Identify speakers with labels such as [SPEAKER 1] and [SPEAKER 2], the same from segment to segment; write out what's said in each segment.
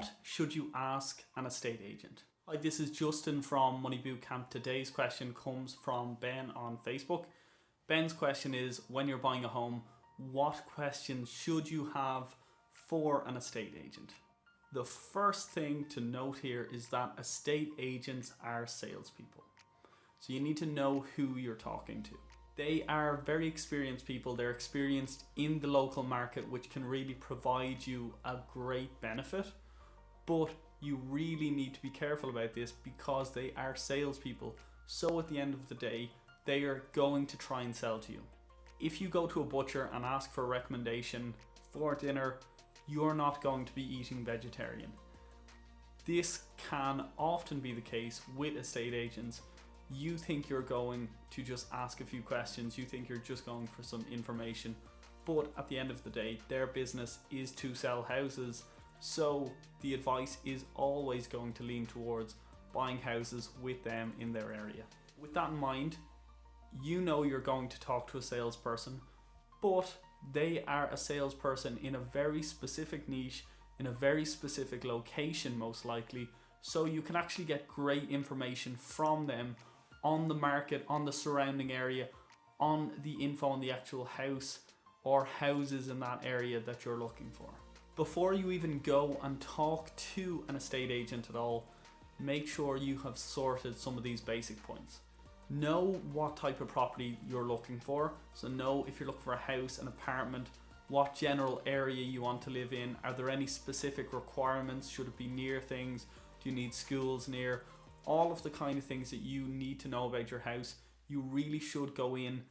[SPEAKER 1] What should you ask an estate agent? Hi, this is Justin from Money Bootcamp. Today's question comes from Ben on Facebook. Ben's question is, when you're buying a home, what questions should you have for an estate agent? The first thing to note here is that estate agents are salespeople. So you need to know who you're talking to. They are very experienced people. They're experienced in the local market, which can really provide you a great benefit. But you really need to be careful about this because they are salespeople. So at the end of the day, they are going to try and sell to you. If you go to a butcher and ask for a recommendation for dinner, you're not going to be eating vegetarian. This can often be the case with estate agents. You think you're going to just ask a few questions, you think you're just going for some information, but at the end of the day, their business is to sell houses. So the advice is always going to lean towards buying houses with them in their area. With that in mind, you know you're going to talk to a salesperson, but they are a salesperson in a very specific niche, in a very specific location most likely, so you can actually get great information from them on the market, on the surrounding area, on the info on the actual house or houses in that area that you're looking for. Before you even go and talk to an estate agent at all, make sure you have sorted some of these basic points. Know what type of property you're looking for. So know if you're looking for a house, an apartment, what general area you want to live in. Are there any specific requirements? Should it be near things? Do you need schools near? All of the kind of things that you need to know about your house. You really should go in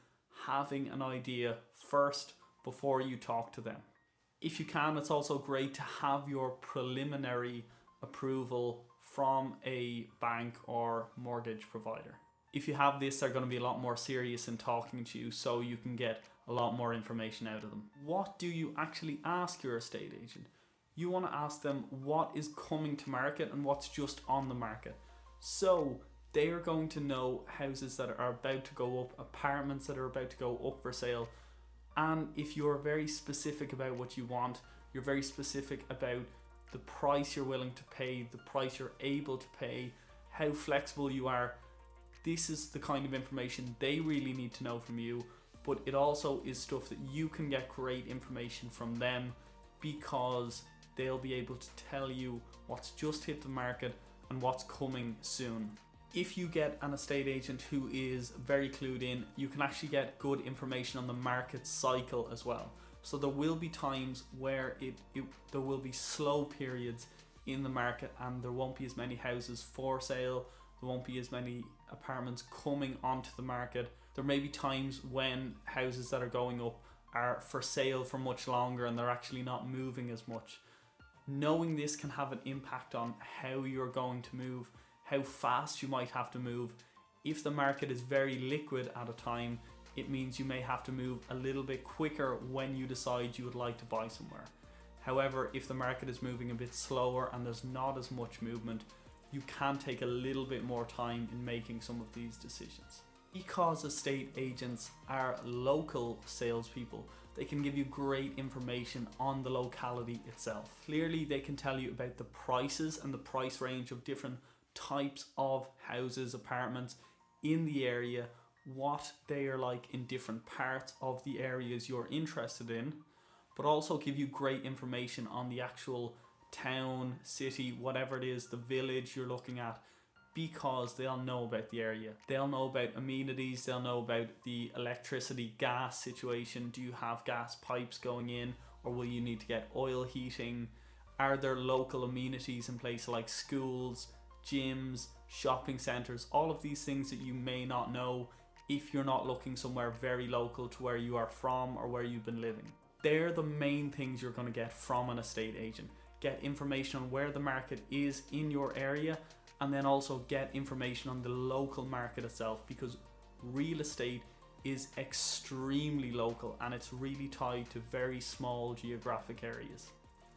[SPEAKER 1] having an idea first before you talk to them. If you can, it's also great to have your preliminary approval from a bank or mortgage provider. If you have this, they're going to be a lot more serious in talking to you, so you can get a lot more information out of them. What do you actually ask your estate agent? You want to ask them what is coming to market and what's just on the market. So they are going to know houses that are about to go up, apartments that are about to go up for sale. And if you're very specific about what you want, you're very specific about the price you're willing to pay, the price you're able to pay, how flexible you are, this is the kind of information they really need to know from you. But it also is stuff that you can get great information from them because they'll be able to tell you what's just hit the market and what's coming soon. If you get an estate agent who is very clued in, you can actually get good information on the market cycle as well. So there will be times where there will be slow periods in the market and there won't be as many houses for sale, there won't be as many apartments coming onto the market. There may be times when houses that are going up are for sale for much longer and they're actually not moving as much. Knowing this can have an impact on how you're going to move, how fast you might have to move. If the market is very liquid at a time, it means you may have to move a little bit quicker when you decide you would like to buy somewhere. However, if the market is moving a bit slower and there's not as much movement, you can take a little bit more time in making some of these decisions. Because estate agents are local salespeople, they can give you great information on the locality itself. Clearly, they can tell you about the prices and the price range of different types of houses, apartments in the area, what they are like in different parts of the areas you're interested in, but also give you great information on the actual town, city, whatever it is, the village you're looking at, because they'll know about the area. They'll know about amenities, they'll know about the electricity, gas situation. Do you have gas pipes going in, or will you need to get oil heating? Are there local amenities in place like schools, gyms, shopping centres, all of these things that you may not know if you're not looking somewhere very local to where you are from or where you've been living. They're the main things you're going to get from an estate agent. Get information on where the market is in your area, and then also get information on the local market itself, because real estate is extremely local and it's really tied to very small geographic areas.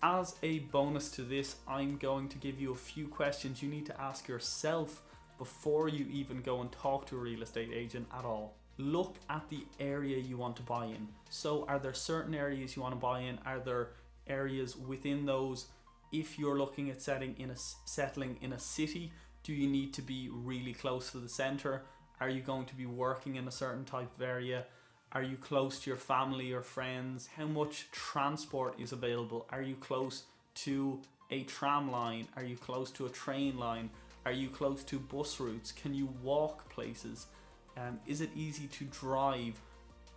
[SPEAKER 1] As a bonus to this, I'm going to give you a few questions you need to ask yourself before you even go and talk to a real estate agent at all. Look at the area you want to buy in. So are there certain areas you want to buy in? Are there areas within those If you're looking at settling in a city, do you need to be really close to the center? Are you going to be working in a certain type of area? Are you close to your family or friends? How much transport is available? Are you close to a tram line? Are you close to a train line? Are you close to bus routes? Can you walk places? Is it easy to drive?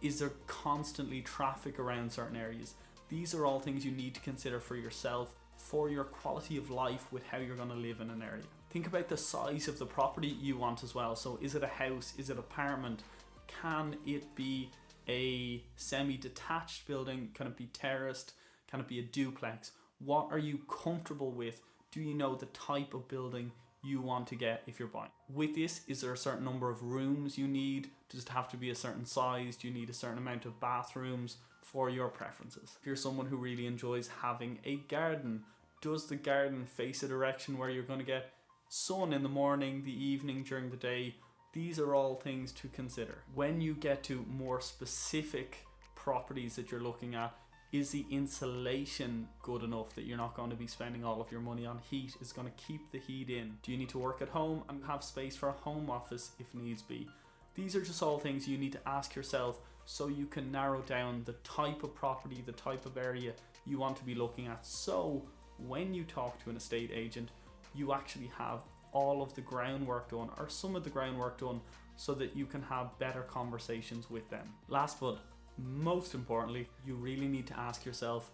[SPEAKER 1] Is there constantly traffic around certain areas? These are all things you need to consider for yourself, for your quality of life with how you're going to live in an area. Think about the size of the property you want as well. So is it a house? Is it an apartment? Can it be a semi-detached building? Can it be terraced? Can it be a duplex? What are you comfortable with? Do you know the type of building you want to get if you're buying? With this, is there a certain number of rooms you need? Does it have to be a certain size? Do you need a certain amount of bathrooms? For your preferences. If you're someone who really enjoys having a garden, does the garden face a direction where you're going to get sun in the morning, the evening, during the day? These are all things to consider. When you get to more specific properties that you're looking at, is the insulation good enough that you're not going to be spending all of your money on heat? Is going to keep the heat in? Do you need to work at home and have space for a home office if needs be? These are just all things you need to ask yourself so you can narrow down the type of property, the type of area you want to be looking at. So when you talk to an estate agent, you actually have all of the groundwork done or some of the groundwork done so that you can have better conversations with them. Last but most importantly, you really need to ask yourself,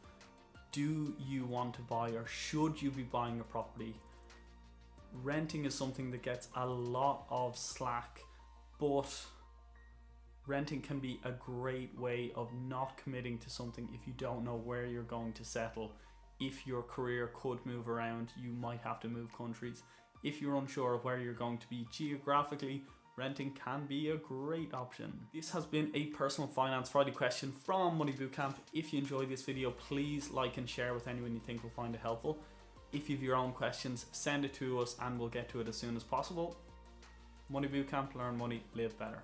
[SPEAKER 1] do you want to buy or should you be buying a property? Renting is something that gets a lot of slack, but renting can be a great way of not committing to something if you don't know where you're going to settle. If your career could move around, you might have to move countries. If you're unsure of where you're going to be geographically, renting can be a great option. This has been a Personal Finance Friday question from Money Bootcamp. If you enjoyed this video, please like and share with anyone you think will find it helpful. If you have your own questions, send it to us and we'll get to it as soon as possible. Money Bootcamp, learn money, live better.